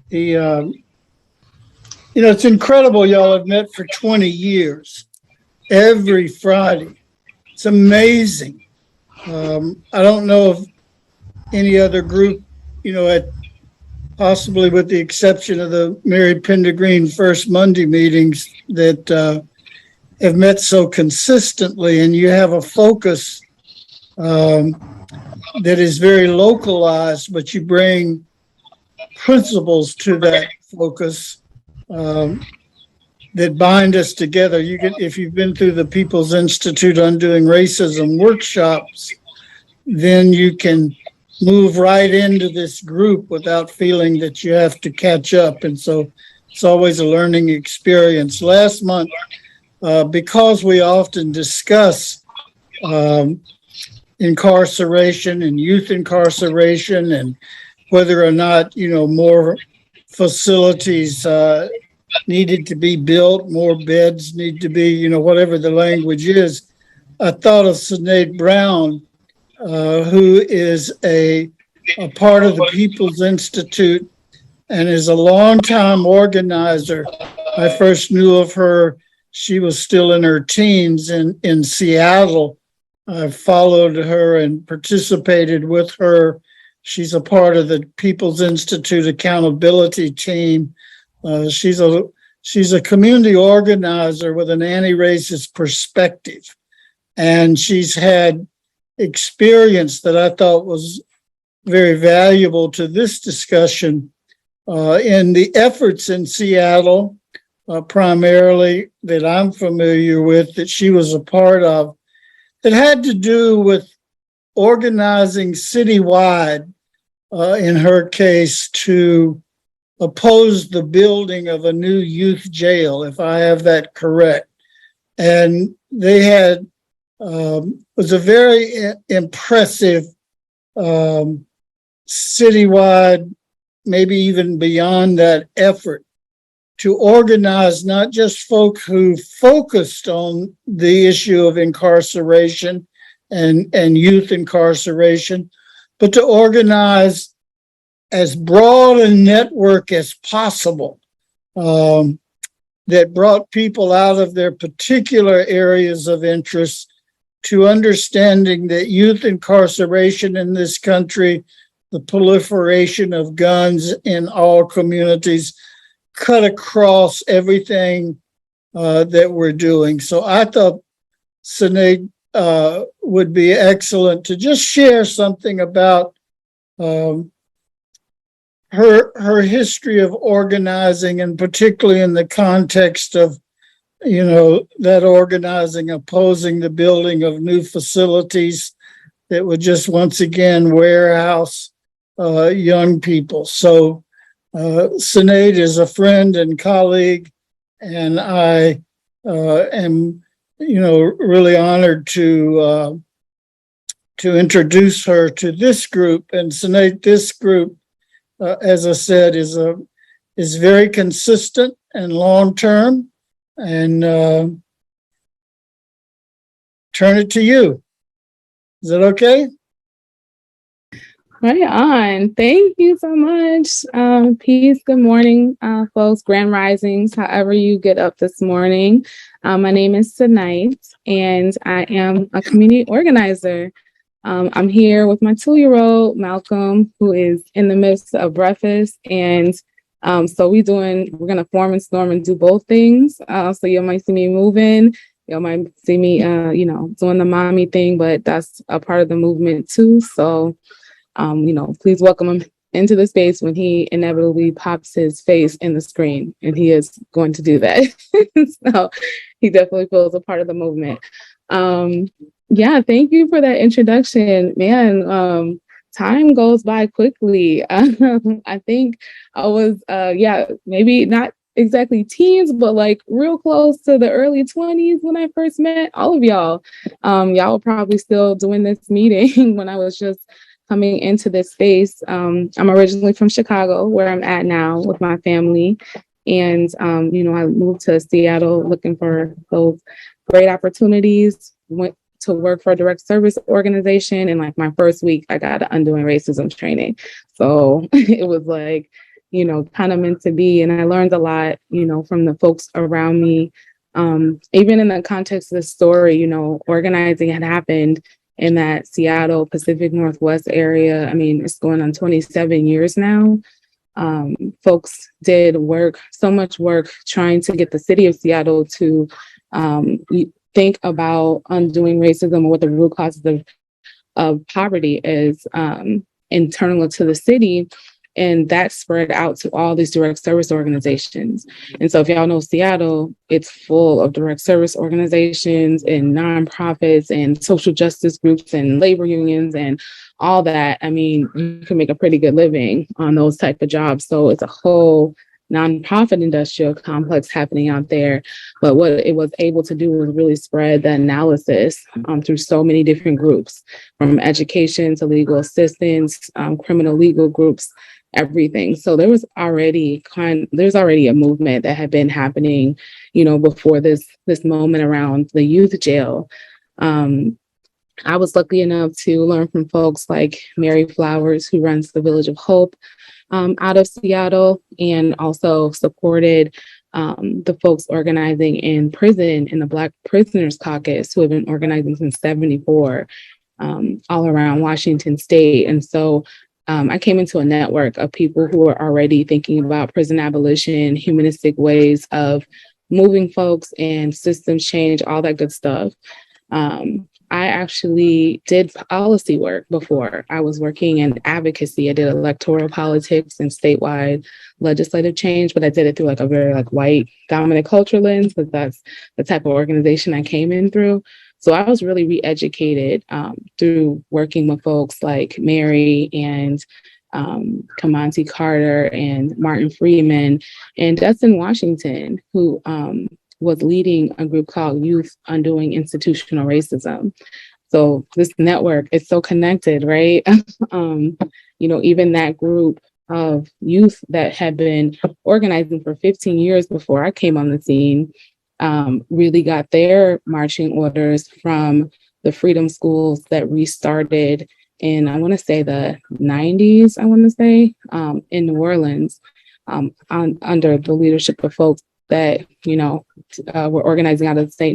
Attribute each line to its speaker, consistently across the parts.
Speaker 1: The it's incredible. Y'all have met for 20 years, every Friday. It's amazing. I don't know of any other group, at possibly with the exception of the Mary Pendergreen First Monday meetings that have met so consistently, and you have a focus that is very localized, but you bring principles to that focus that bind us together. You can, if you've been through the People's Institute Undoing Racism workshops, then you can move right into this group without feeling that you have to catch up. And so it's always a learning experience. Last month, because we often discuss incarceration and youth incarceration and whether or not, more facilities needed to be built, more beds need to be, whatever the language is. I thought of Senait Brown, who is a part of the People's Institute and is a longtime organizer. I first knew of her, she was still in her teens in Seattle. I followed her and participated with her. She's a part of the People's Institute accountability team. She's a community organizer with an anti-racist perspective. And she's had experience that I thought was very valuable to this discussion in the efforts in Seattle, primarily that I'm familiar with, that she was a part of. It had to do with organizing citywide, in her case, to oppose the building of a new youth jail, if I have that correct. And they had, was a very impressive citywide, maybe even beyond that effort to organize not just folk who focused on the issue of incarceration and youth incarceration, but to organize as broad a network as possible that brought people out of their particular areas of interest to understanding that youth incarceration in this country, the proliferation of guns in all communities, cut across everything that we're doing. So I thought Senait would be excellent to just share something about her history of organizing, and particularly in the context of, that organizing opposing the building of new facilities that would just once again warehouse young people. So Senait is a friend and colleague, and I am, really honored to introduce her to this group. And Senait, this group, as I said, is very consistent and long term. And turn it to you. Is that okay?
Speaker 2: Right on. Thank you so much. Peace. Good morning, folks. Grand risings, however you get up this morning. My name is Senait, and I am a community organizer. I'm here with my 2-year-old, Malcolm, who is in the midst of breakfast. And so we're going to form and storm and do both things. So you might see me moving. You might see me, doing the mommy thing, but that's a part of the movement too. So, please welcome him into the space when he inevitably pops his face in the screen, and he is going to do that. So he definitely feels a part of the movement. Yeah, thank you for that introduction, man. Time goes by quickly. I think I was, maybe not exactly teens, but like real close to the early 20s when I first met all of y'all. Y'all were probably still doing this meeting when I was just coming into this space. I'm originally from Chicago, where I'm at now with my family. And, I moved to Seattle looking for those great opportunities, went to work for a direct service organization. And like my first week, I got an Undoing Racism training. So it was like, kind of meant to be. And I learned a lot, from the folks around me. Even in the context of the story, organizing had happened in that Seattle Pacific Northwest area. I mean, it's going on 27 years now. Folks did so much work trying to get the city of Seattle to think about undoing racism or what the root causes of poverty is internal to the city. And that spread out to all these direct service organizations. And so if y'all know Seattle, it's full of direct service organizations and nonprofits and social justice groups and labor unions and all that. I mean, you can make a pretty good living on those type of jobs. So it's a whole nonprofit industrial complex happening out there. But what it was able to do was really spread the analysis through so many different groups, from education to legal assistance, criminal legal groups, everything. So there was already a movement that had been happening, before this moment around the youth jail. I was lucky enough to learn from folks like Mary Flowers, who runs the Village of Hope out of Seattle, and also supported the folks organizing in prison in the Black Prisoners Caucus, who have been organizing since '74 all around Washington State. And so I came into a network of people who were already thinking about prison abolition, humanistic ways of moving folks and systems change, all that good stuff. I actually did policy work before. I was working in advocacy. I did electoral politics and statewide legislative change, but I did it through a very white dominant culture lens, because that's the type of organization I came in through. So I was really re-educated through working with folks like Mary and Kamonte Carter and Martin Freeman and Dustin Washington, who was leading a group called Youth Undoing Institutional Racism. So this network is so connected, right? Even that group of youth that had been organizing for 15 years before I came on the scene really got their marching orders from the freedom schools that restarted in, I want to say, the 90s, in New Orleans, under the leadership of folks that, were organizing out of the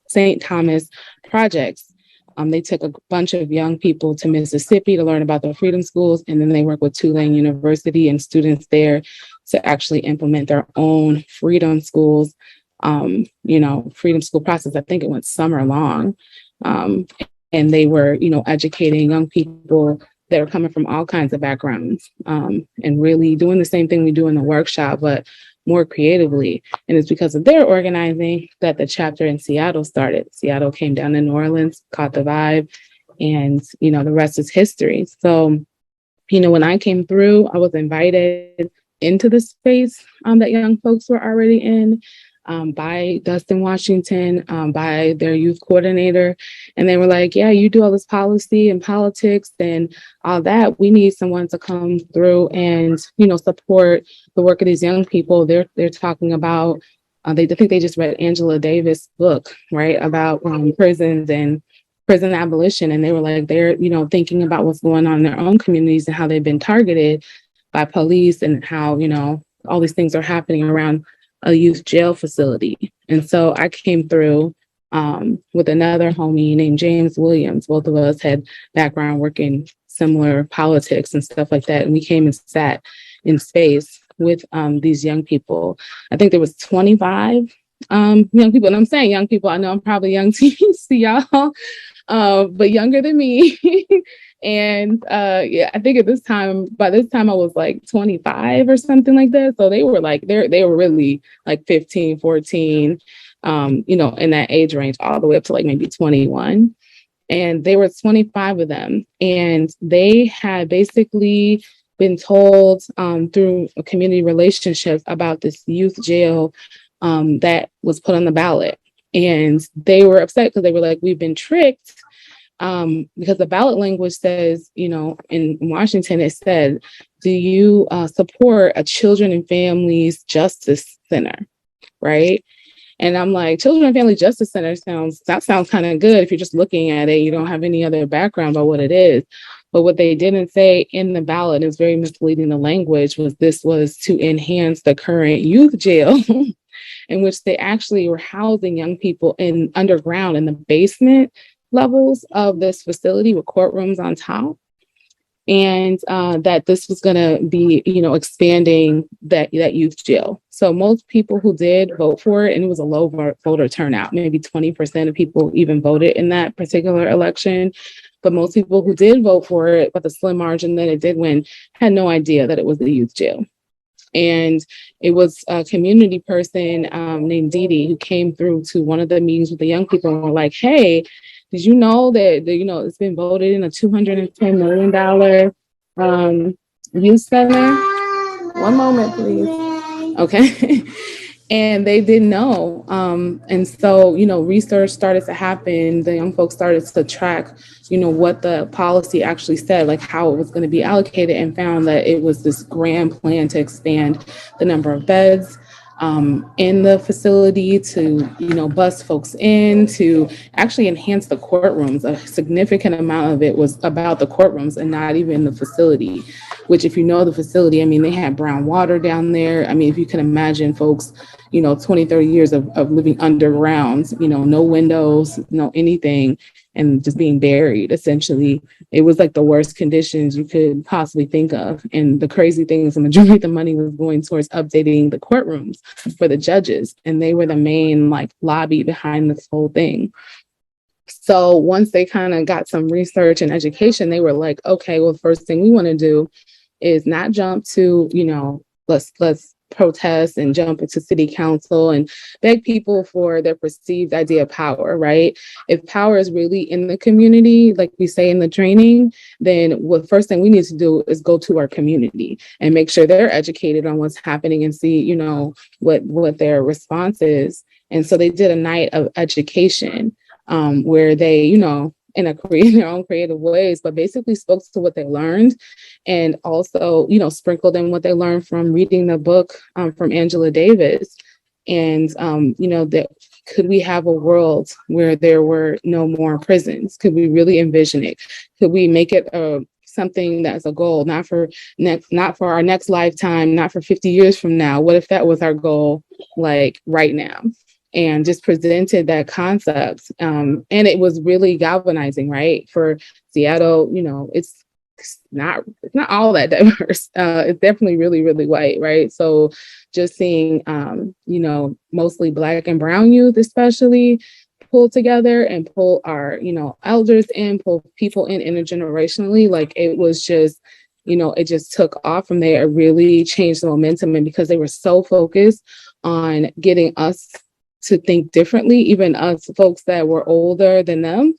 Speaker 2: St. Thomas projects. They took a bunch of young people to Mississippi to learn about the freedom schools, and then they worked with Tulane University and students there to actually implement their own freedom schools. Freedom school process. I think it went summer long. And they were, educating young people that are coming from all kinds of backgrounds, and really doing the same thing we do in the workshop, but more creatively. And it's because of their organizing that the chapter in Seattle started. Seattle came down to New Orleans, caught the vibe, and, the rest is history. So, when I came through, I was invited into the space that young folks were already in. By Dustin Washington, by their youth coordinator. And they were like, yeah, you do all this policy and politics and all that. We need someone to come through and, support the work of these young people. They're talking about, I think they just read Angela Davis' book, right, about prisons and prison abolition. And they were like, they're, thinking about what's going on in their own communities and how they've been targeted by police and how, all these things are happening around a youth jail facility. And so I came through with another homie named James Williams. Both of us had background working similar politics and stuff like that. And we came and sat in space with these young people. I think there was 25 young people. And I'm saying young people, I know I'm probably young to y'all, but younger than me. And I think by this time I was 25 or something like that. So they were they were really 15, 14, in that age range, all the way up to maybe 21. And there were 25 of them. And they had basically been told through community relationships about this youth jail that was put on the ballot. And they were upset because they were like, we've been tricked. Because the ballot language says, in Washington, it said, do you support a Children and Families Justice Center, right? And I'm like, Children and Family Justice Center sounds kind of good if you're just looking at it. You don't have any other background about what it is. But what they didn't say in the ballot is very misleading. The language was this was to enhance the current youth jail in which they actually were housing young people in underground in the basement levels of this facility with courtrooms on top. And that this was going to be, expanding that youth jail. So most people who did vote for it, and it was a low voter turnout, maybe 20% of people even voted in that particular election. But most people who did vote for it, but the slim margin that it did win, had no idea that it was the youth jail. And it was a community person named Dee Dee who came through to one of the meetings with the young people and were like, hey, did you know that, it's been voted in a $210 million youth center? One moment, please. Okay. And they didn't know. And so, research started to happen. The young folks started to track, what the policy actually said, like how it was going to be allocated, and found that it was this grand plan to expand the number of beds in the facility, to, bus folks in, to actually enhance the courtrooms. A significant amount of it was about the courtrooms and not even the facility, which, if you know the facility, I mean, they had brown water down there. I mean, if you can imagine folks, 20, 30 years of living underground, no windows, no anything, and just being buried, essentially. It was like the worst conditions you could possibly think of. And the crazy thing is the majority of the money was going towards updating the courtrooms for the judges. And they were the main lobby behind this whole thing. So once they kind of got some research and education, they were like, okay, well, the first thing we want to do is not jump to, let's protest and jump into city council and beg people for their perceived idea of power, right? If power is really in the community, like we say in the training, then the first thing we need to do is go to our community and make sure they're educated on what's happening and see, what their response is. And so they did a night of education where they, in their own creative ways, but basically spoke to what they learned, and also, sprinkled in what they learned from reading the book from Angela Davis. And, that could we have a world where there were no more prisons? Could we really envision it? Could we make it something that's a goal, not for our next lifetime, not for 50 years from now? What if that was our goal, like right now? And just presented that concept. And it was really galvanizing, right? For Seattle, it's not all that diverse. It's definitely really, really white, right? So just seeing, mostly Black and brown youth, especially, pull together and pull our, elders in, pull people in intergenerationally, like it was just, it just took off from there. It really changed the momentum. And because they were so focused on getting us to think differently, even us folks that were older than them,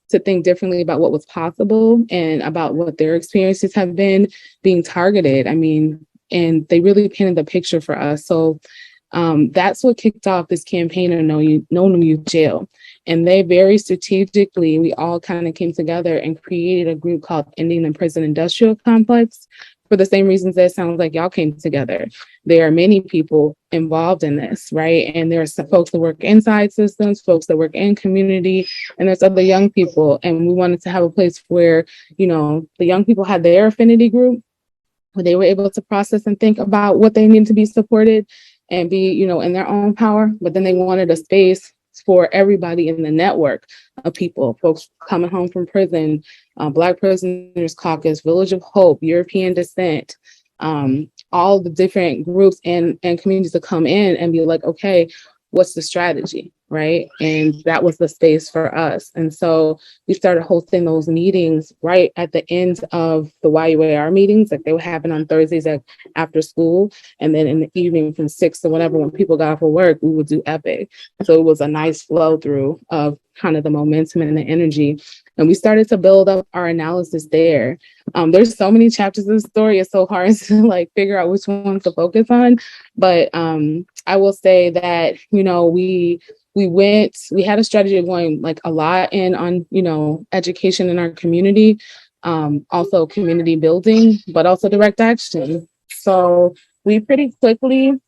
Speaker 2: to think differently about what was possible and about what their experiences have been being targeted. I mean, and they really painted the picture for us. So that's what kicked off this campaign of No New Youth Jail. And they very strategically, we all kind of came together and created a group called Ending the Prison Industrial Complex, for the same reasons that it sounds like y'all came together. There are many people involved in this, right? And there are some folks that work inside systems, folks that work in community, and there's other young people. And we wanted to have a place where, the young people had their affinity group, where they were able to process and think about what they need to be supported and be, in their own power. But then they wanted a space for everybody in the network of people, folks coming home from prison, Black Prisoners Caucus, Village of Hope, European Descent, all the different groups and communities to come in and be like, okay, what's the strategy, right? And that was the space for us. And so we started hosting those meetings right at the end of the YUAR meetings, like they would happen on Thursdays after school. And then in the evening from 6 to whatever, when people got off of work, we would do Epic. So it was a nice flow through of kind of the momentum and the energy. And we started to build up our analysis there. There's so many chapters of the story. It's so hard to figure out which ones to focus on. But I will say that, we had a strategy of going a lot in on, education in our community, also community building, but also direct action. So we pretty quickly,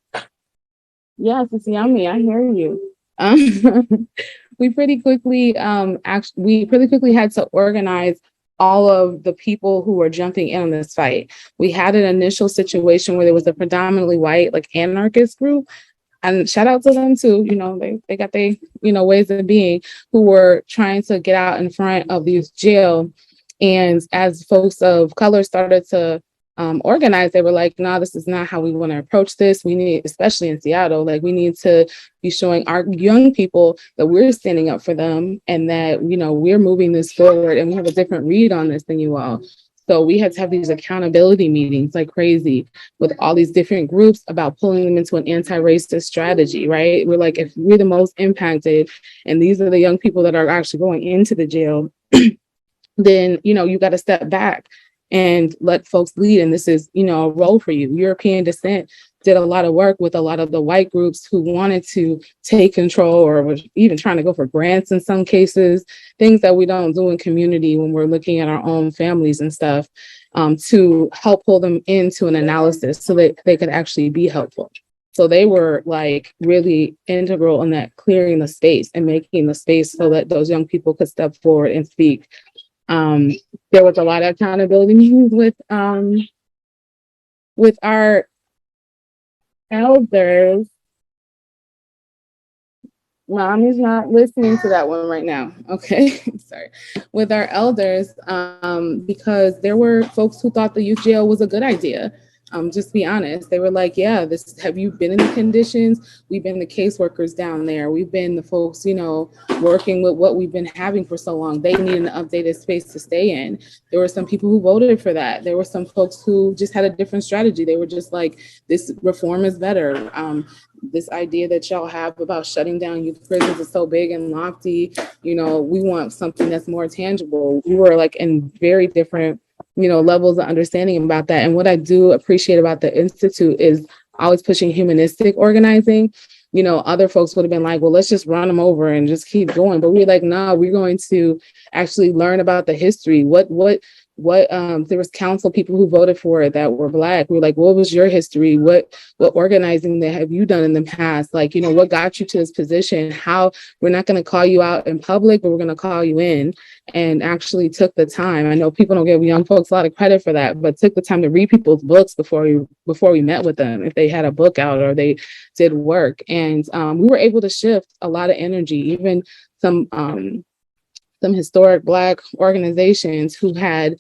Speaker 2: yes, it's yummy. I hear you. We pretty quickly had to organize all of the people who were jumping in on this fight. We had an initial situation where there was a predominantly white, like anarchist group, and shout out to them too. They got their, ways of being, who were trying to get out in front of the youth jail. And as folks of color started to organize, they were like, no, this is not how we want to approach this. We need, especially in Seattle, like we need to be showing our young people that we're standing up for them and that, we're moving this forward and we have a different read on this than you all. So we had to have these accountability meetings like crazy with all these different groups about pulling them into an anti-racist strategy, right? We're like, if we're the most impacted and these are the young people that are actually going into the jail, then, you got to step back and let folks lead. And this is, a role for you. European Descent did a lot of work with a lot of the white groups who wanted to take control or was even trying to go for grants in some cases, things that we don't do in community when we're looking at our own families and stuff, to help pull them into an analysis so that they could actually be helpful. So they were like really integral in that, clearing the space and making the space so that those young people could step forward and speak. There was a lot of accountability meetings with our elders. Mommy's not listening to that one right now. Okay, sorry. With our elders, because there were folks who thought the youth jail was a good idea. Just be honest. They were like, yeah, have you been in the conditions? We've been the caseworkers down there. We've been the folks, working with what we've been having for so long. They need an updated space to stay in. There were some people who voted for that. There were some folks who just had a different strategy. They were just like, this reform is better. This idea that y'all have about shutting down youth prisons is so big and lofty. We want something that's more tangible. We were like in very different levels of understanding about that. And what I do appreciate about the Institute is always pushing humanistic organizing. Other folks would have been like, well, let's just run them over and just keep going. But we're like, no, we're going to actually learn about the history. What there was council people who voted for it that were Black. We're like, what was your history? What organizing that have you done in the past? Like, what got you to this position? How we're not going to call you out in public, but we're going to call you in, and actually took the time. I know people don't give young folks a lot of credit for that, but took the time to read people's books before we met with them, if they had a book out or they did work. And we were able to shift a lot of energy, even some historic Black organizations who had,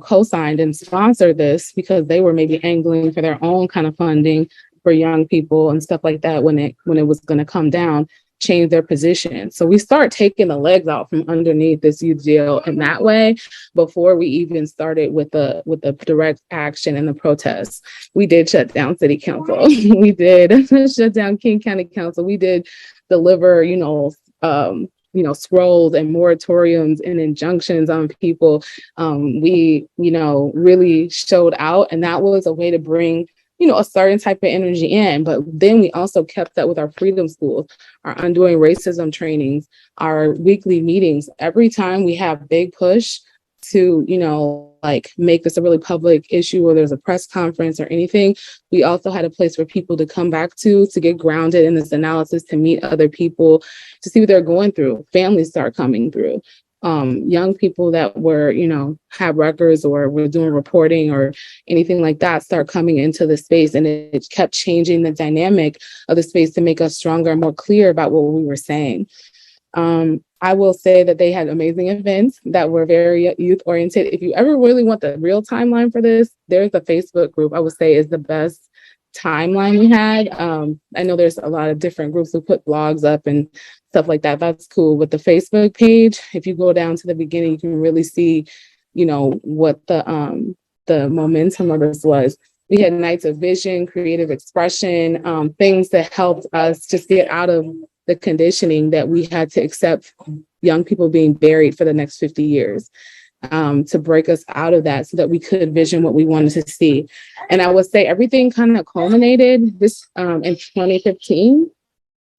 Speaker 2: co-signed and sponsored this because they were maybe angling for their own kind of funding for young people and stuff like that when it was going to come down, change their position. So we start taking the legs out from underneath this youth jail in that way before we even started with the direct action and the protests. We did shut down City Council. We did shut down King County Council. We did deliver, scrolls and moratoriums and injunctions on people. We, really showed out, and that was a way to bring, a certain type of energy in. But then we also kept that with our freedom schools, our undoing racism trainings, our weekly meetings. Every time we have big push to, make this a really public issue, or there's a press conference or anything, we also had a place for people to come back to get grounded in this analysis, to meet other people, to see what they're going through. Families start coming through. Young people that were, have records or were doing reporting or anything like that start coming into the space. And it kept changing the dynamic of the space to make us stronger and more clear about what we were saying. I will say that they had amazing events that were very youth oriented. If you ever really want the real timeline for this, there's a Facebook group I would say is the best timeline we had. I know there's a lot of different groups who put blogs up and stuff like that. That's cool. With the Facebook page, if you go down to the beginning, you can really see, what the momentum of this was. We had nights of vision, creative expression, things that helped us just get out of the conditioning that we had to accept young people being buried for the next 50 years, to break us out of that so that we could vision what we wanted to see. And I would say everything kind of culminated this in 2015.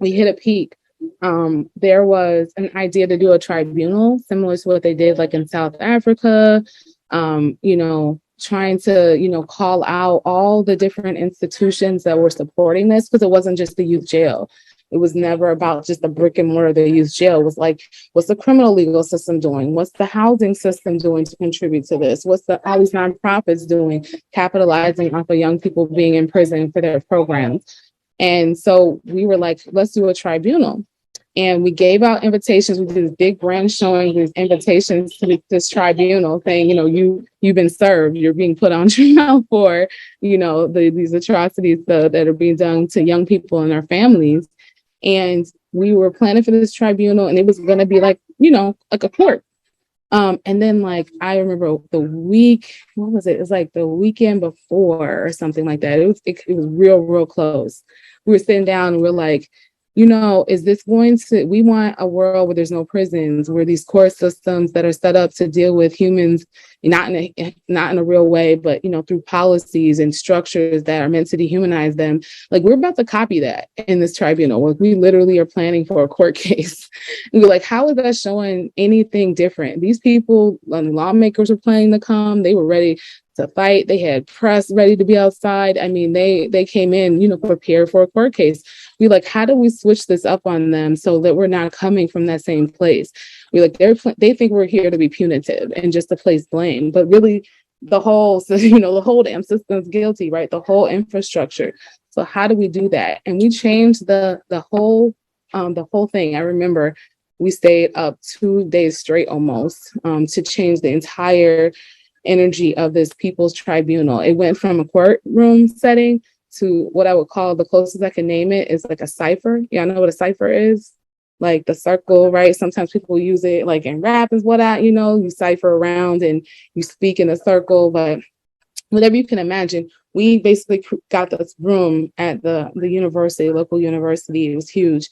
Speaker 2: We hit a peak. There was an idea to do a tribunal similar to what they did like in South Africa, trying to, call out all the different institutions that were supporting this, because it wasn't just the youth jail. It was never about just the brick and mortar of the youth jail. It was like, what's the criminal legal system doing? What's the housing system doing to contribute to this? What's all these nonprofits doing, capitalizing off of young people being in prison for their programs? And so we were like, let's do a tribunal. And we gave out invitations. We did this big grand showing, these invitations to this tribunal saying, you've been served. You're being put on trial for, these atrocities that are being done to young people and their families. And we were planning for this tribunal, and it was going to be like a court. And then I remember the week, what was it? It was like the weekend before or something like that. It was real close. We were sitting down and we're like, is this we want a world where there's no prisons, where these court systems that are set up to deal with humans, not in a real way, but, through policies and structures that are meant to dehumanize them. Like, we're about to copy that in this tribunal. We literally are planning for a court case. And we're like, how is that showing anything different? These people, lawmakers were planning to come. They were ready to fight. They had press ready to be outside. I mean, they came in, prepared for a court case. We like, how do we switch this up on them so that we're not coming from that same place? We like, they think we're here to be punitive and just to place blame, but really the whole damn system's guilty, right? The whole infrastructure. So how do we do that? And we changed the whole thing. I remember we stayed up 2 days straight almost to change the entire energy of this people's tribunal. It went from a courtroom setting to what I would call, the closest I can name it is like a cipher. Y'all know what a cipher is? Like the circle, right? Sometimes people use it like in rap is you cipher around and you speak in a circle, but whatever you can imagine, we basically got this room at the university, local university. It was huge.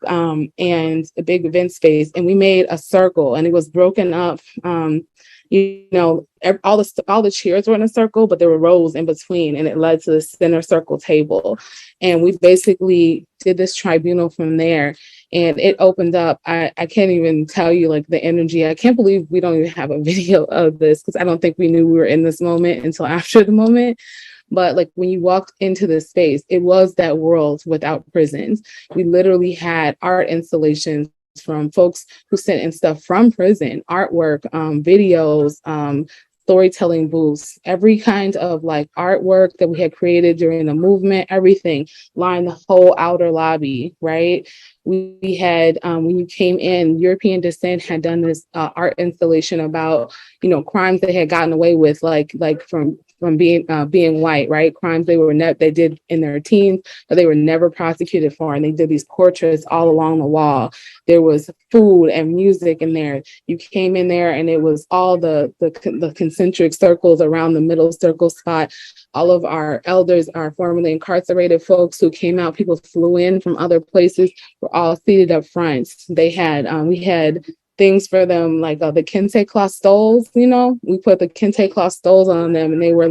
Speaker 2: And a big event space. And we made a circle, and it was broken up. All the chairs were in a circle, but there were rows in between, and it led to the center circle table. And we basically did this tribunal from there, and it opened up. I can't even tell you the energy. I can't believe we don't even have a video of this, because I don't think we knew we were in this moment until after the moment. But when you walked into this space, it was that world without prisons. We literally had art installations from folks who sent in stuff from prison, artwork, videos, storytelling booths, every kind of artwork that we had created during the movement, everything lined the whole outer lobby, right? We had, when you came in, European Descent had done this art installation about, crimes they had gotten away with, from being white, right? Crimes they did in their teens, but they were never prosecuted for. And they did these portraits all along the wall. There was food and music in there. You came in there and it was all the concentric circles around the middle circle spot. All of our elders, our formerly incarcerated folks who came out, people flew in from other places, were all seated up front. They had, we had things for them, like the kente cloth stoles, we put the kente cloth stoles on them, and they were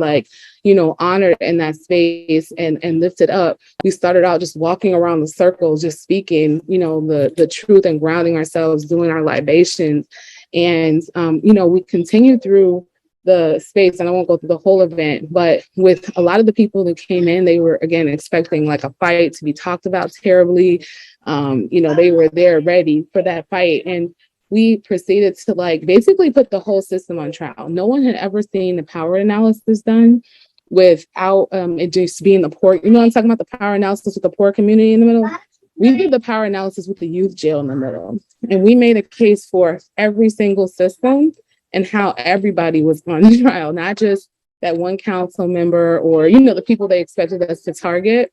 Speaker 2: honored in that space and lifted up. We started out just walking around the circle, just speaking, the truth and grounding ourselves, doing our libations. And, we continued through the space, and I won't go through the whole event, but with a lot of the people that came in, they were, again, expecting a fight to be talked about terribly. They were there ready for that fight. And we proceeded to basically put the whole system on trial. No one had ever seen the power analysis done without it just being the poor. I'm talking about the power analysis with the poor community in the middle. We did the power analysis with the youth jail in the middle. And we made a case for every single system and how everybody was on trial, not just that one council member or, the people they expected us to target,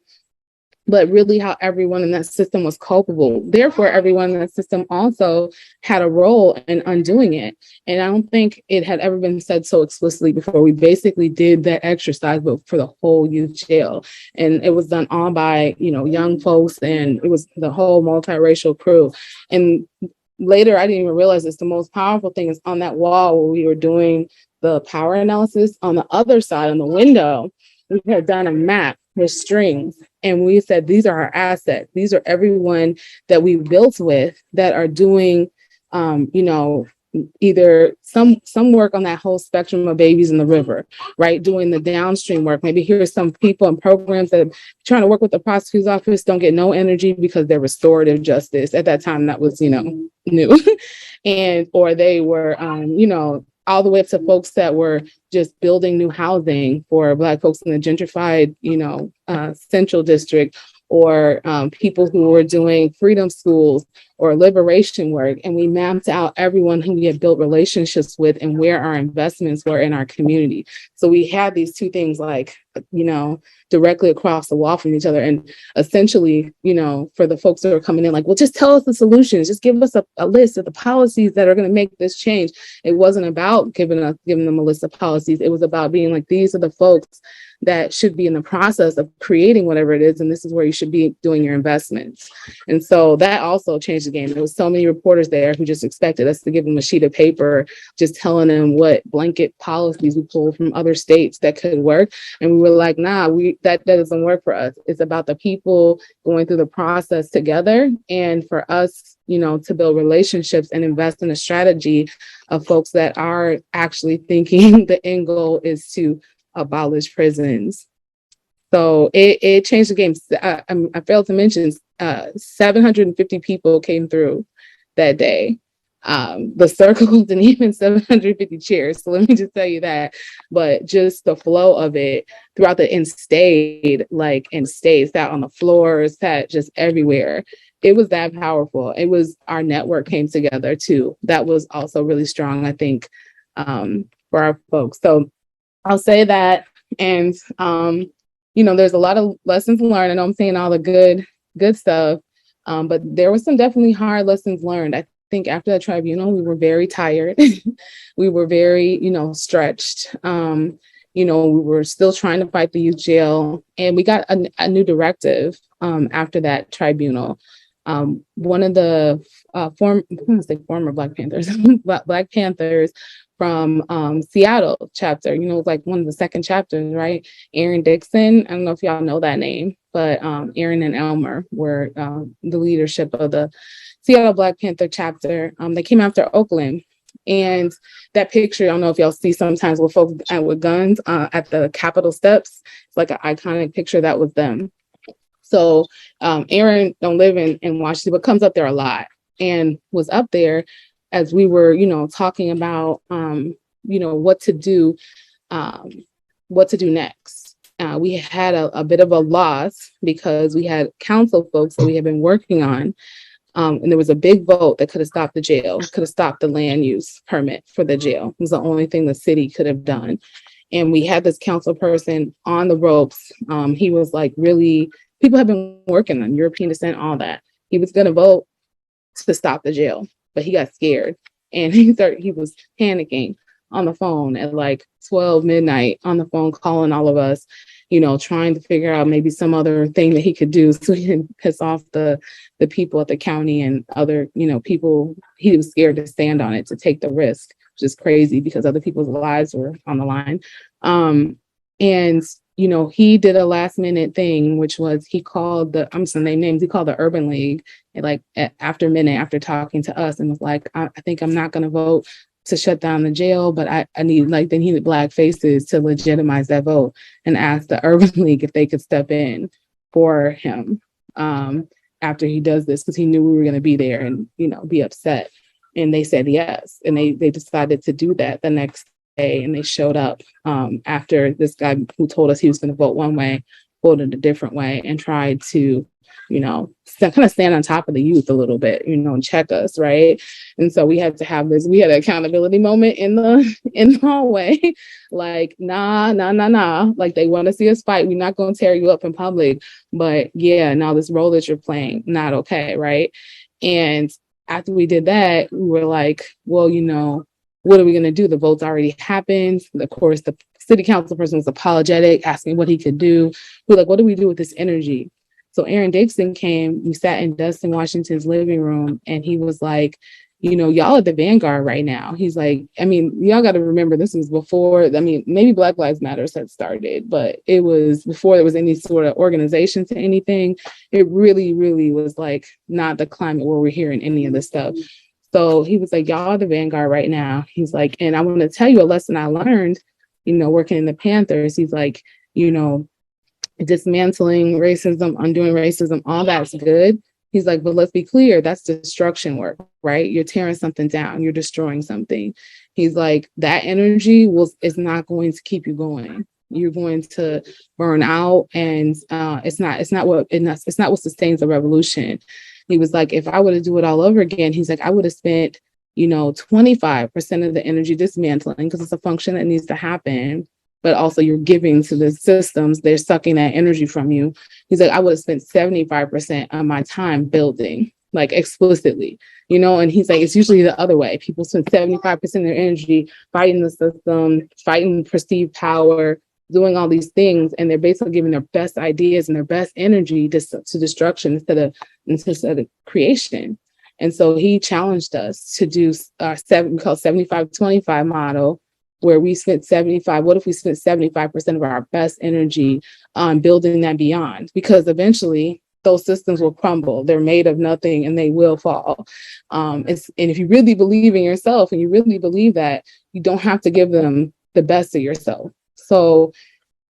Speaker 2: but really how everyone in that system was culpable. Therefore, everyone in that system also had a role in undoing it. And I don't think it had ever been said so explicitly before. We basically did that exercise, but for the whole youth jail. And it was done all by, young folks, and it was the whole multiracial crew. And later, I didn't even realize this. The most powerful thing is on that wall where we were doing the power analysis. On the other side, on the window, we had done a map with strings. And we said, these are our assets. These are everyone that we built with that are doing, either some work on that whole spectrum of babies in the river, right? Doing the downstream work. Maybe here's some people and programs that are trying to work with the prosecutor's office, don't get no energy because they're restorative justice. At that time, that was, new. And, or they were, all the way up to folks that were just building new housing for Black folks in the gentrified, Central District, or people who were doing freedom schools or liberation work. And we mapped out everyone who we had built relationships with and where our investments were in our community. So we had these two things directly across the wall from each other. And essentially, for the folks that are coming in, like, well, just tell us the solutions, just give us a list of the policies that are going to make this change. It wasn't about giving them a list of policies. It was about being like, these are the folks that should be in the process of creating whatever it is. And this is where you should be doing your investments. And so that also changed the game. There was so many reporters there who just expected us to give them a sheet of paper, just telling them what blanket policies we pulled from other states that could work. And we were like, nah, that doesn't work for us. It's about the people going through the process together. And for us, to build relationships and invest in a strategy of folks that are actually thinking the end goal is to abolish prisons. So it changed the game. I failed to mention 750 people came through that day. The circle wasn't even 750 chairs. So let me just tell you that. But just the flow of it throughout and sat on the floor, sat just everywhere. It was that powerful. It was, our network came together too. That was also really strong, I think, for our folks. So I'll say that. And, there's a lot of lessons learned. I know I'm saying all the good stuff, but there was some definitely hard lessons learned. I think after the tribunal, we were very tired. We were very, stretched. We were still trying to fight the youth jail, and we got a new directive after that tribunal. One of the former Black Panthers, Black Panthers from Seattle chapter, like one of the second chapters, right? Aaron Dixon. I don't know if y'all know that name, but Aaron and Elmer were the leadership of the Seattle Black Panther chapter. They came after Oakland. And that picture, I don't know if y'all see sometimes with folks with guns at the Capitol steps. It's like an iconic picture. That was them. So Aaron don't live in Washington, but comes up there a lot and was up there as we were, talking about, what to do next. We had a bit of a loss because we had council folks that we had been working on. And there was a big vote that could have stopped the jail, could have stopped the land use permit for the jail. It was the only thing the city could have done. And we had this council person on the ropes. He was like, really, people have been working on European descent, all that. He was going to vote to stop the jail, but he got scared and he was panicking on the phone at like 12 midnight on the phone, calling all of us, trying to figure out maybe some other thing that he could do so he didn't piss off the people at the county and other, people. He was scared to stand on it, to take the risk, which is crazy because other people's lives were on the line. And he did a last minute thing, which was he called I'm just gonna name names. He called the Urban League after midnight, after talking to us, and was like, I think I'm not going to vote to shut down the jail, but I need, they needed Black faces to legitimize that vote, and asked the Urban League if they could step in for him after he does this, because he knew we were going to be there and, be upset. And they said yes. And they decided to do that the next day. And they showed up after this guy who told us he was going to vote one way, voted a different way, and tried to, kind of stand on top of the youth a little bit, and check us, right? And so we had to have we had an accountability moment in the hallway, like, nah. Like, they want to see us fight. We're not going to tear you up in public, but yeah, now this role that you're playing, not okay, right? And after we did that, we were like, well, what are we going to do? The vote's already happened. Of course, the city council person was apologetic, asking what he could do. We're like, what do we do with this energy? So Aaron Dixon came, we sat in Dustin Washington's living room, and he was like, y'all at the vanguard right now. He's like, y'all got to remember, this was before, maybe Black Lives Matter had started, but it was before there was any sort of organization to anything. It really, really was like not the climate where we're hearing any of this stuff. So he was like, y'all are the vanguard right now. He's like, and I want to tell you a lesson I learned, working in the Panthers. He's like, dismantling racism, undoing racism, all that's good. He's like, but let's be clear, that's destruction work, right? You're tearing something down, you're destroying something. He's like, that energy is not going to keep you going. You're going to burn out, and it's not what sustains a revolution. He was like, if I were to do it all over again, he's like, I would have spent 25% of the energy dismantling, because it's a function that needs to happen, but also you're giving to the systems, they're sucking that energy from you. He's like, I would have spent 75% of my time building, like explicitly, and he's like, it's usually the other way. People spend 75% of their energy fighting the system, fighting perceived power, doing all these things, and they're basically giving their best ideas and their best energy to destruction instead of creation. And so he challenged us to do our 75-25 model, where we spent 75. What if we spent 75% of our best energy on building that beyond? Because eventually those systems will crumble. They're made of nothing and they will fall. And if you really believe in yourself and you really believe that, you don't have to give them the best of yourself. So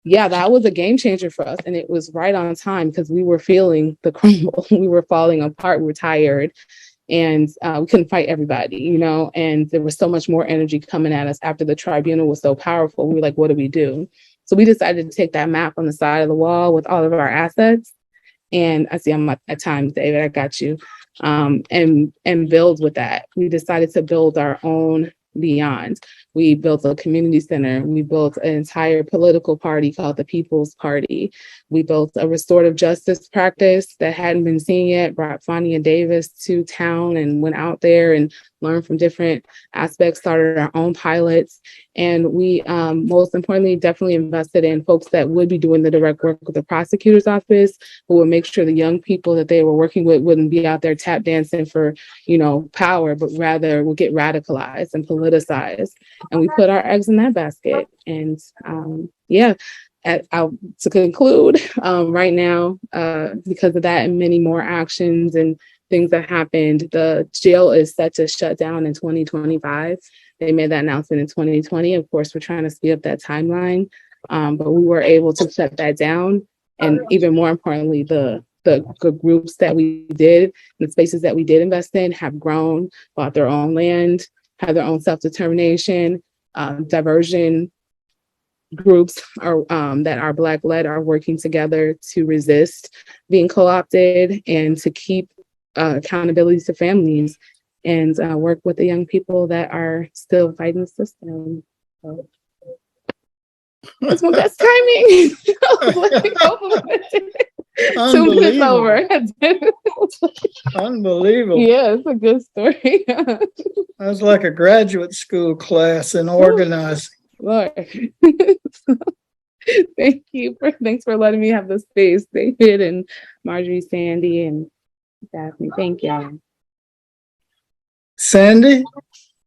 Speaker 2: yeah, that was a game changer for us. And it was right on time, because we were feeling the crumble. We were falling apart. We were tired. And we couldn't fight everybody, and there was so much more energy coming at us after the tribunal was so powerful. We were like, what do we do? So we decided to take that map on the side of the wall with all of our assets. And I see I'm at times, David, I got you. And build with that. We decided to build our own beyond. We built a community center. We built an entire political party called the People's Party. We built a restorative justice practice that hadn't been seen yet, brought Fonnie and Davis to town and went out there and learned from different aspects, started our own pilots. And we, most importantly, definitely invested in folks that would be doing the direct work with the prosecutor's office, who would make sure the young people that they were working with wouldn't be out there tap dancing for, power, but rather will get radicalized and politicized. And we put our eggs in that basket. And to conclude, right now, because of that and many more actions and things that happened, the jail is set to shut down in 2025. They made that announcement in 2020. Of course, we're trying to speed up that timeline, but we were able to shut that down. And even more importantly, the groups that we did, the spaces that we did invest in, have grown, bought their own land, have their own self-determination. Diversion groups that are Black-led are working together to resist being co-opted and to keep accountability to families, and work with the young people that are still fighting the system. So, that's my best timing. 2 minutes over.
Speaker 1: Unbelievable.
Speaker 2: Yeah, it's a good story.
Speaker 1: That was like a graduate school class in organizing.
Speaker 2: Lord. Thanks for letting me have the space, David and Marjorie, Sandy, and Daphne. Thank you.
Speaker 1: Sandy?